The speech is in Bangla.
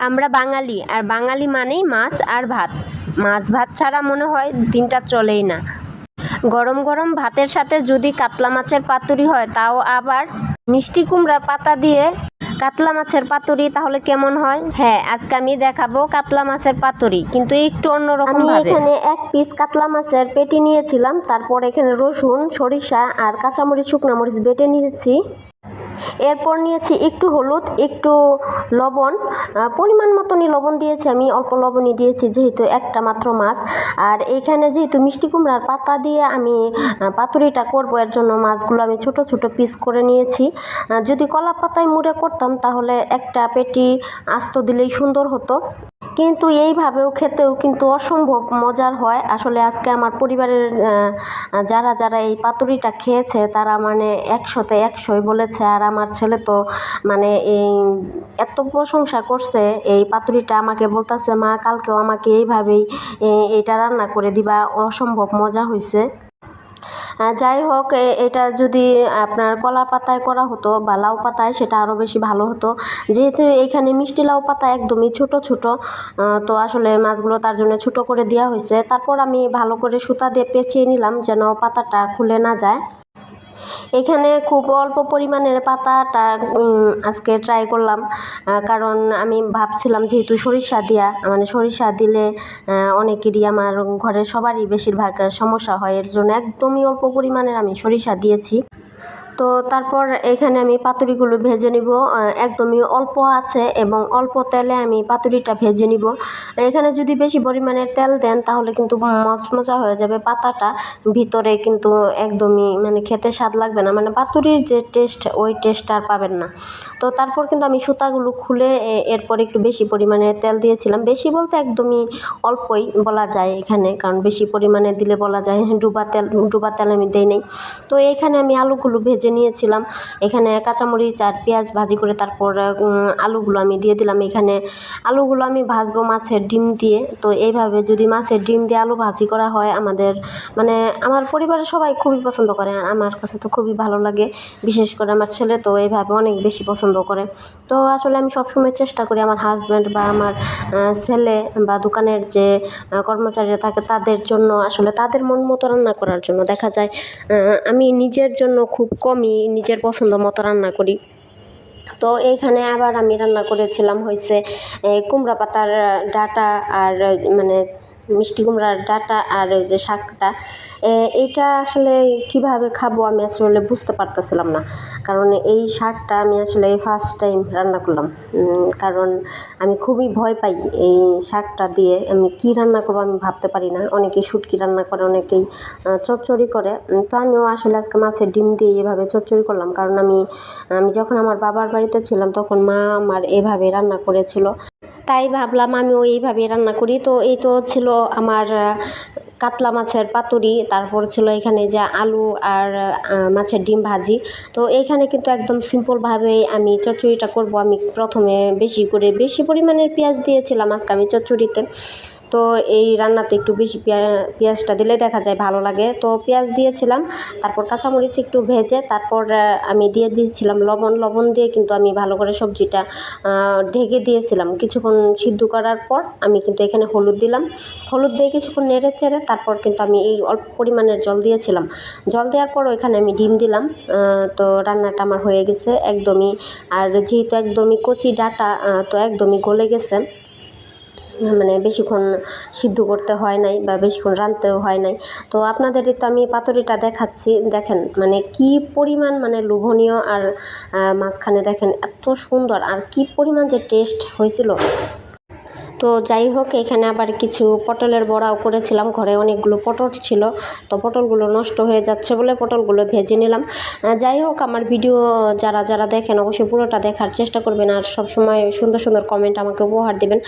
আমরা বাঙালি, আর বাঙালি মানেই মাছ আর ভাত। মাছ ভাত ছাড়া মনে হয় দিনটা চলেই না। গরম গরম ভাতের সাথে যদি কাতলা মাছের পাতুরি হয়, তাও আবার মিষ্টি কুমড়ার পাতা দিয়ে কাতলা মাছের পাতুরি, তাহলে কেমন হয়? হ্যাঁ, আজকে আমি দেখাবো কাতলা মাছের পাতুরি, কিন্তু একটু অন্যরকম ভাবে। আমি এখানে এক পিস কাতলা মাছের পেটি নিয়েছিলাম, তারপর এখানে রসুন, সরিষা আর কাঁচামরিচ, শুকনো মরিচ বেটে নিয়েছি। এরপর নিয়েছি একটু হলুদ, একটু লবণ, পরিমাণ মতনই লবণ দিয়েছি, আমি অল্প লবণই দিয়েছি যেহেতু একটা মাত্র মাছ। আর এইখানে যেহেতু মিষ্টি কুমড়ার পাতা দিয়ে আমি পাতুরিটা করব, এর জন্য মাছগুলো আমি ছোট ছোট পিস করে নিয়েছি। যদি কলা পাতায় মুড়ে করতাম তাহলে একটা পেটি আস্ত দিলেই সুন্দর হতো, কিন্তু এইভাবেও খেতেও কিন্তু অসম্ভব মজার হয়। আসলে আজকে আমার পরিবারের যারা যারা এই পাতুরিটা খেয়েছে তারা মানে 100-তে 100ই বলেছে। আর আমার ছেলে তো মানে এই এত প্রশংসা করছে এই পাতুরিটা, আমাকে বলতেছে মা কালকেও আমাকে এইভাবেই এটা রান্না করে দিবা, অসম্ভব মজা হয়েছে। যাই হোক, এটা যদি আপনার কলা পাতায় করা হতো বা লাউ পাতায় সেটা আরও বেশি ভালো হতো। যেহেতু এখানে মিষ্টি লাউ পাতা একদমই ছোট ছোট, তো আসলে মাছগুলো তার জন্য ছোট করে দেওয়া হয়েছে। তারপর আমি ভালো করে সুতা দিয়ে পেঁচিয়ে নিলাম যেন পাতাটা খুলে না যায়। এখানে খুব অল্প পরিমাণের পাতাটা আজকে ট্রাই করলাম, কারণ আমি ভাবছিলাম যেহেতু সরিষা দেওয়া, মানে সরিষা দিলে অনেকেরই, আমার ঘরের সবারই বেশিরভাগ সমস্যা হয়, এর জন্য একদমই অল্প পরিমাণের আমি সরিষা দিয়েছি। তো তারপর এখানে আমি পাতুরিগুলো ভেজে নিব, একদমই অল্প আছে এবং অল্প তেলে আমি পাতুরিটা ভেজে নিব। এখানে যদি বেশি পরিমাণের তেল দেন তাহলে কিন্তু মচমচা হয়ে যাবে পাতাটা, ভিতরে কিন্তু একদমই মানে খেতে স্বাদ লাগবে না, মানে পাতুরির যে টেস্ট ওই টেস্ট আর পাবেন না। তো তারপর কিন্তু আমি সুতাগুলো খুলে এরপর একটু বেশি পরিমাণে তেল দিয়েছিলাম, বেশি বলতে একদমই অল্পই বলা যায় এখানে, কারণ বেশি পরিমাণে দিলে বলা যায় ডুবা তেল আমি দেই নাই। তো এইখানে আমি আলুগুলো ভেজে নিয়েছিলাম, এখানে কাঁচামরিচ আর পেঁয়াজ ভাজি করে তারপর আলুগুলো আমি দিয়ে দিলাম। এখানে আলুগুলো আমি ভাজবো মাছের ডিম দিয়ে। তো এইভাবে যদি মাছের ডিম দিয়ে আলু ভাজি করা হয়, আমাদের মানে আমার পরিবারের সবাই খুবই পছন্দ করে, আমার কাছে তো খুবই ভালো লাগে, বিশেষ করে আমার ছেলে তো এইভাবে অনেক বেশি পছন্দ করে। তো আসলে আমি সবসময় চেষ্টা করি আমার হাজব্যান্ড বা আমার ছেলে বা দোকানের যে কর্মচারীরা থাকে তাদের জন্য, আসলে তাদের মন মতো রান্না করার জন্য। দেখা যায় আমি নিজের জন্য খুব কমই নিজের পছন্দ মতো রান্না করি। তো এইখানে আবার আমি রান্না করেছিলাম হয়েছে কুমড়া পাতার ডাঁটা, আর মানে মিষ্টি কুমড়ার ডাঁটা, আর ওই যে শাকটা, এইটা আসলে কিভাবে খাবো আমি আসলে বুঝতে পারতেছিলাম না, কারণ এই শাকটা আমি আসলে ফার্স্ট টাইম রান্না করলাম। কারণ আমি খুবই ভয় পাই এই শাকটা দিয়ে, আমি কি রান্না করবো আমি ভাবতে পারি না। অনেকেই শুটকি রান্না করে, অনেকেই চচ্চড়ি করে, তো আমিও আসলে আজকে মাছের ডিম দিয়ে এভাবে চচ্চড়ি করলাম, কারণ আমি যখন আমার বাবার বাড়িতে ছিলাম তখন মা আমার এভাবে রান্না করেছিল, তাই ভাবলাম আমিও এইভাবে রান্না করি। তো এই তো ছিল আমার কাতলা মাছের পাতুরি, তারপর ছিল এখানে যে আলু আর মাছের ডিম ভাজি। তো এইখানে কিন্তু একদম সিম্পলভাবে আমি চচ্চড়িটা করব। আমি প্রথমে বেশি পরিমাণের পেঁয়াজ দিয়েছিলাম আজকে আমি চচ্চড়িতে। তো এই রান্নাতে একটু বেশি পেঁয়াজটা দিলে দেখা যায় ভালো লাগে, তো পেঁয়াজ দিয়েছিলাম। তারপর কাঁচামরিচ একটু ভেজে তারপর আমি দিয়ে দিয়েছিলাম লবণ দিয়ে কিন্তু আমি ভালো করে সবজিটা ঢেকে দিয়েছিলাম। কিছুক্ষণ সিদ্ধ করার পর আমি কিন্তু এখানে হলুদ দিলাম, হলুদ দিয়ে কিছুক্ষণ নেড়ে চেড়ে তারপর কিন্তু আমি এই অল্প পরিমাণের জল দিয়েছিলাম। জল দেওয়ার পর ওইখানে আমি ডিম দিলাম। তো রান্নাটা আমার হয়ে গেছে একদমই। আর যেহেতু একদমই কচি ডাঁটা, তো একদমই গলে গেছে, মানে বেশিক্ষণ সিদ্ধ করতে হয় নাই বা বেশিক্ষণ রাঁধতেও হয় নাই। তো আপনাদেরই তো আমি পাতুরিটা দেখাচ্ছি, দেখেন মানে কি পরিমাণ মানে লোভনীয়, আর মাঝখানে দেখেন এত সুন্দর, আর কি পরিমাণ যে টেস্ট হয়েছিল। তো যাই হোক, এখানে আবার কিছু পটলের বড়াও করেছিলাম, ঘরে অনেকগুলো পটল ছিল, তো পটলগুলো নষ্ট হয়ে যাচ্ছে বলে পটলগুলো ভেজে নিলাম। যাই হোক, আমার ভিডিও যারা যারা দেখেন অবশ্যই পুরোটা দেখার চেষ্টা করবেন, আর সবসময় সুন্দর সুন্দর কমেন্ট আমাকে উপহার দেবেন।